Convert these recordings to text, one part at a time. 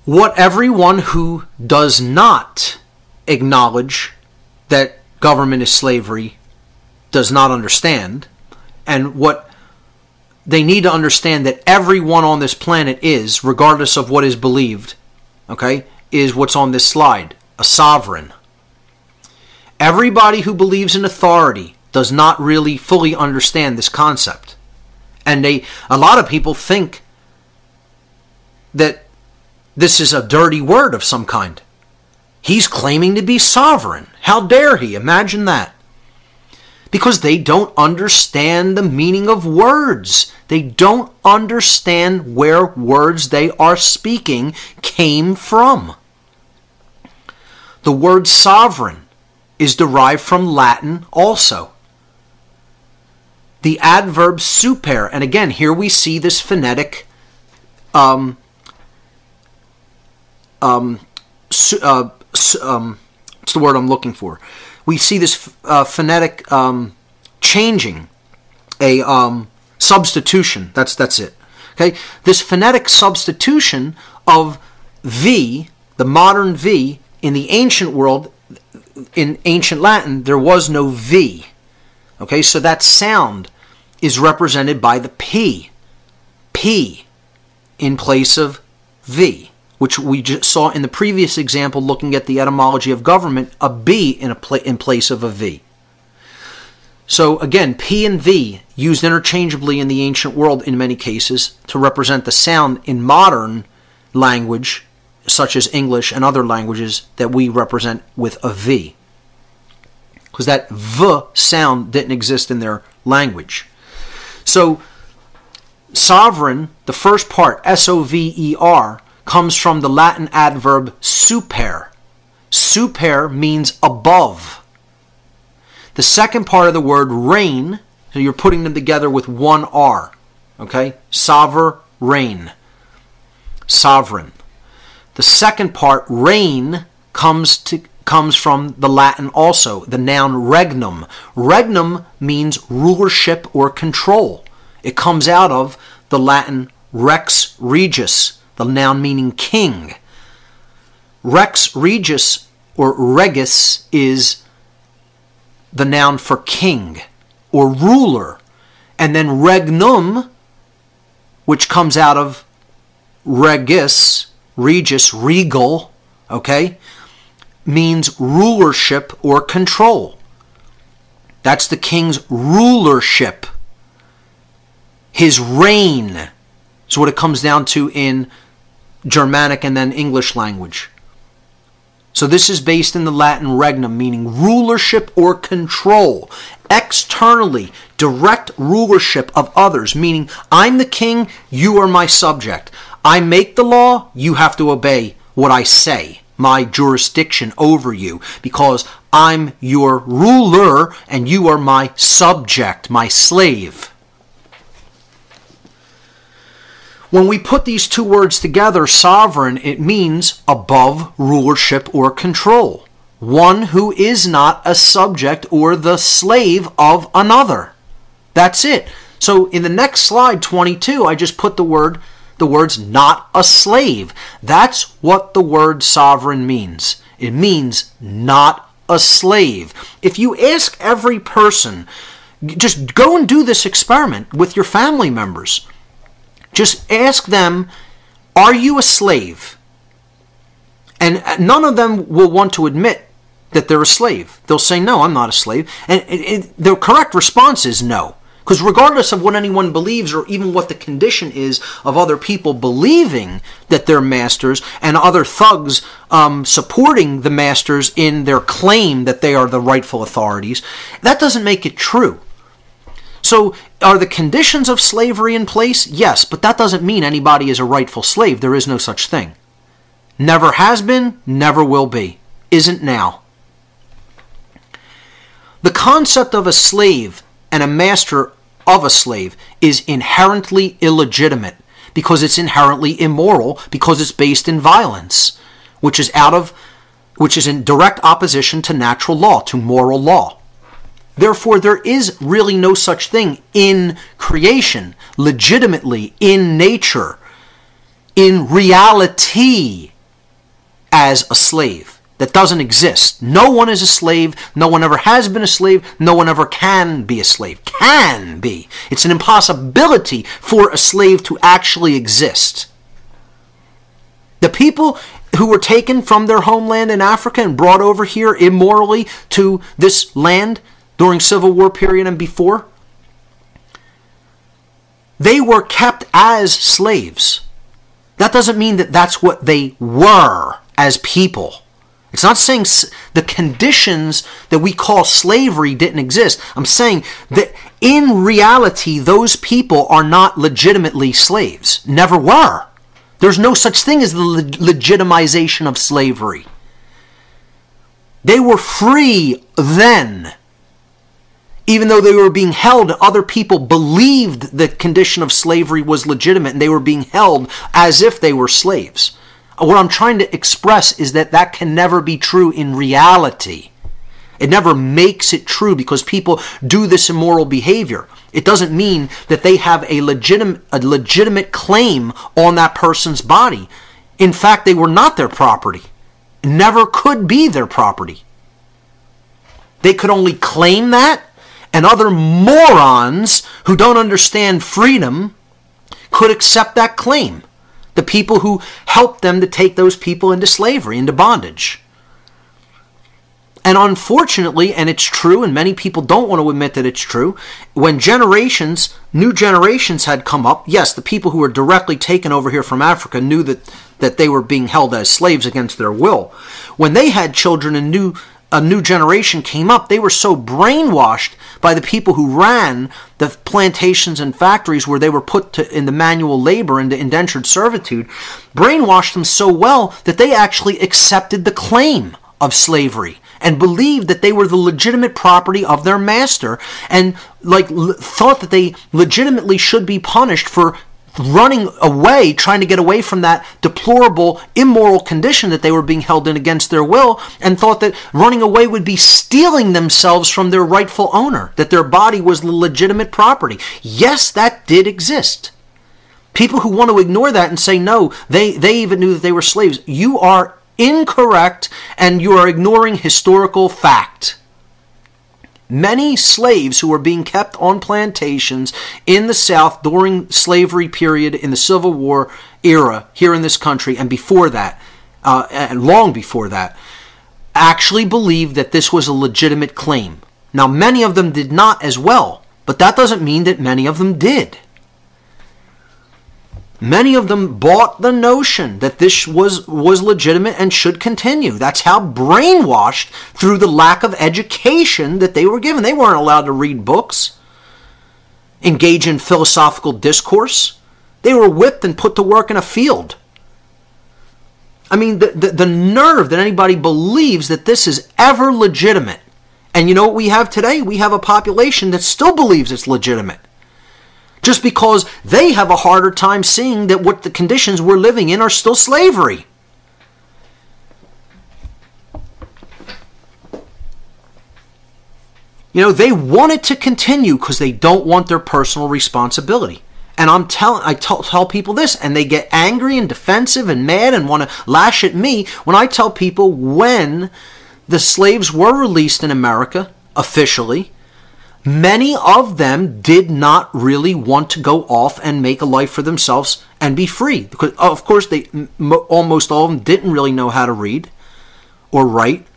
What everyone who does not acknowledge that government is slavery does not understand, and what they need to understand that everyone on this planet is, regardless of what is believed, okay, is what's on this slide, a sovereign. Everybody who believes in authority does not really fully understand this concept. And a lot of people think that this is a dirty word of some kind. He's claiming to be sovereign. How dare he? Imagine that. Because they don't understand the meaning of words. They don't understand where words they are speaking came from. The word sovereign is derived from Latin also. The adverb super, and again, here we see this phonetic what's the word I'm looking for? We see this phonetic changing, a substitution. That's it. Okay, this phonetic substitution of V, the modern V, in the ancient world, in ancient Latin, there was no V. Okay, so that sound is represented by the P. P in place of V, which we just saw in the previous example looking at the etymology of government, a B in place of a V. So again, P and V used interchangeably in the ancient world in many cases to represent the sound in modern language, such as English and other languages that we represent with a V. Because that V sound didn't exist in their language. So sovereign, the first part, S-O-V-E-R, comes from the Latin adverb super. Super means above. The second part of the word reign, so you're putting them together with one R. Okay? Sovereign. Sovereign. The second part, reign, comes from the Latin also, the noun regnum. Regnum means rulership or control. It comes out of the Latin rex regis, the noun meaning king. Rex regis or regis is the noun for king or ruler. And then regnum, which comes out of regis, regis, regal, okay, means rulership or control. That's the king's rulership. His reign is what it comes down to in Germanic and then English language. So this is based in the Latin regnum, meaning rulership or control. Externally, direct rulership of others, meaning I'm the king, you are my subject. I make the law, you have to obey what I say. My jurisdiction over you, because I'm your ruler and you are my subject, my slave. When we put these two words together, sovereign, it means above rulership or control. One who is not a subject or the slave of another. That's it. So in the next slide, 22, I just put the words not a slave. That's what the word sovereign means. It means not a slave. If you ask every person, just go and do this experiment with your family members. Just ask them, are you a slave? And none of them will want to admit that they're a slave. They'll say, no, I'm not a slave. And the correct response is no. Because regardless of what anyone believes or even what the condition is of other people believing that they're masters and other thugs supporting the masters in their claim that they are the rightful authorities, that doesn't make it true. So are the conditions of slavery in place? Yes, but that doesn't mean anybody is a rightful slave. There is no such thing. Never has been, never will be. Isn't now. The concept of a slave and a master of a slave is inherently illegitimate because it's inherently immoral, because it's based in violence, which is in direct opposition to natural law, to moral law. Therefore, there is really no such thing in creation, legitimately, in nature, in reality, as a slave. That doesn't exist. No one is a slave. No one ever has been a slave. No one ever can be a slave. Can be. It's an impossibility for a slave to actually exist. The people who were taken from their homeland in Africa and brought over here immorally to this land during Civil War period and before, they were kept as slaves. That doesn't mean that that's what they were as people. It's not saying the conditions that we call slavery didn't exist. I'm saying that in reality, those people are not legitimately slaves. Never were. There's no such thing as the legitimization of slavery. They were free then. Even though they were being held, other people believed the condition of slavery was legitimate and they were being held as if they were slaves. What I'm trying to express is that that can never be true in reality. It never makes it true because people do this immoral behavior. It doesn't mean that they have a legitimate claim on that person's body. In fact, they were not their property. Never could be their property. They could only claim that, and other morons who don't understand freedom could accept that claim. The people who helped them to take those people into slavery, into bondage. And unfortunately, and it's true, and many people don't want to admit that it's true, when new generations had come up, yes, the people who were directly taken over here from Africa knew that they were being held as slaves against their will. When they had children and a new generation came up, they were so brainwashed by the people who ran the plantations and factories where they were put into manual labor, into indentured servitude, brainwashed them so well that they actually accepted the claim of slavery and believed that they were the legitimate property of their master, and thought that they legitimately should be punished for running away, trying to get away from that deplorable, immoral condition that they were being held in against their will, and thought that running away would be stealing themselves from their rightful owner, that their body was the legitimate property. Yes, that did exist. People who want to ignore that and say, no, they even knew that they were slaves, you are incorrect, and you are ignoring historical fact. Many slaves who were being kept on plantations in the South during slavery period in the Civil War era here in this country and before that, and long before that, actually believed that this was a legitimate claim. Now, many of them did not as well, but that doesn't mean that many of them did. Many of them bought the notion that this was legitimate and should continue. That's how brainwashed through the lack of education that they were given. They weren't allowed to read books, engage in philosophical discourse. They were whipped and put to work in a field. I mean, the nerve that anybody believes that this is ever legitimate. And you know what we have today? We have a population that still believes it's legitimate. Just because they have a harder time seeing that what the conditions we're living in are still slavery. You know, they want it to continue because they don't want their personal responsibility. And I tell people this, and they get angry and defensive and mad and want to lash at me when I tell people when the slaves were released in America officially, many of them did not really want to go off and make a life for themselves and be free. Because, of course, almost all of them didn't really know how to read or write,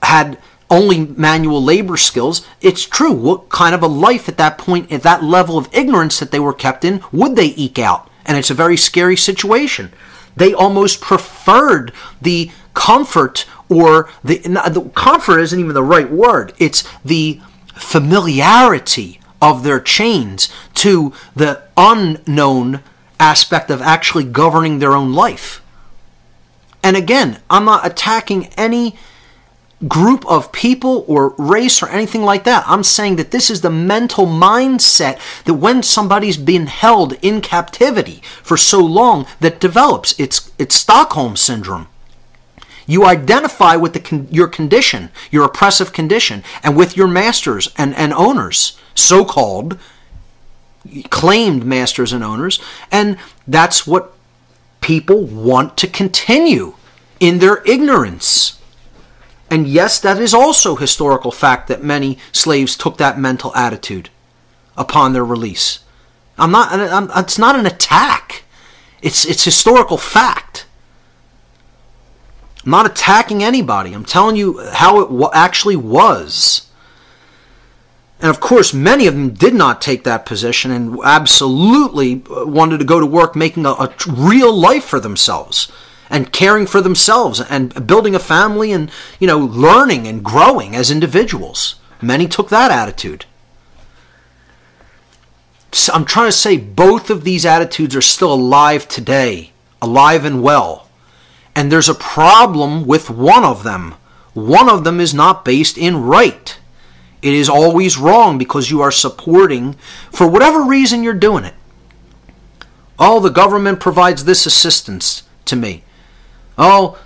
had only manual labor skills. It's true. What kind of a life at that point, at that level of ignorance that they were kept in, would they eke out? And it's a very scary situation. They almost preferred the comfort, or the comfort isn't even the right word. It's the familiarity of their chains to the unknown aspect of actually governing their own life. And again, I'm not attacking any group of people or race or anything like that. I'm saying that this is the mental mindset that when somebody's been held in captivity for so long that develops. It's Stockholm Syndrome. You identify with your condition, your oppressive condition, and with your masters and owners, so-called claimed masters and owners, and that's what people want to continue. in their ignorance. And yes, that is also historical fact that many slaves took that mental attitude upon their release. It's not an attack. It's historical fact. I'm not attacking anybody. I'm telling you how it actually was. And of course, many of them did not take that position and absolutely wanted to go to work making a real life for themselves and caring for themselves and building a family and, learning and growing as individuals. Many took that attitude. So I'm trying to say both of these attitudes are still alive today, alive and well. And there's a problem with one of them. One of them is not based in right. It is always wrong because you are supporting, for whatever reason you're doing it. Oh, the government provides this assistance to me. Oh,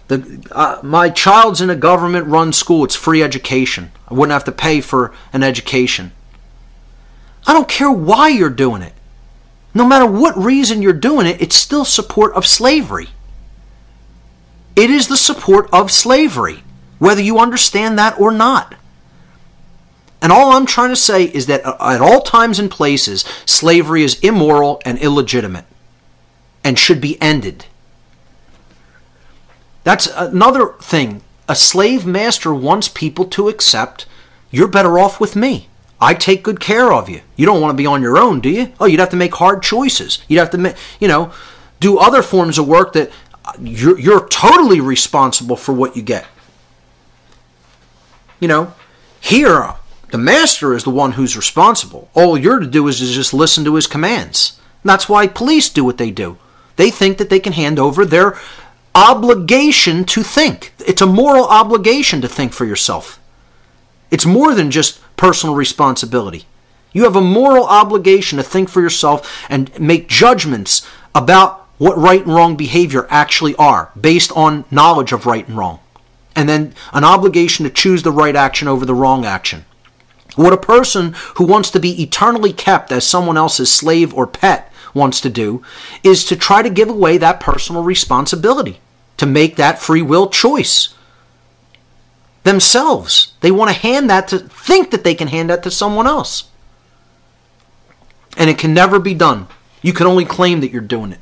my child's in a government-run school. It's free education. I wouldn't have to pay for an education. I don't care why you're doing it. No matter what reason you're doing it, it's still support of slavery. It is the support of slavery, whether you understand that or not. And all I'm trying to say is that at all times and places, slavery is immoral and illegitimate and should be ended. That's another thing. A slave master wants people to accept, you're better off with me. I take good care of you. You don't want to be on your own, do you? Oh, you'd have to make hard choices. You'd have to, do other forms of work that you're totally responsible for what you get. Here, the master is the one who's responsible. All you're to do is just listen to his commands. And that's why police do what they do. They think that they can hand over their obligation to think. It's a moral obligation to think for yourself. It's more than just personal responsibility. You have a moral obligation to think for yourself and make judgments about what right and wrong behavior actually are, based on knowledge of right and wrong. And then an obligation to choose the right action over the wrong action. What a person who wants to be eternally kept as someone else's slave or pet wants to do is to try to give away that personal responsibility, to make that free will choice themselves. They want to think that they can hand that to someone else. And it can never be done. You can only claim that you're doing it.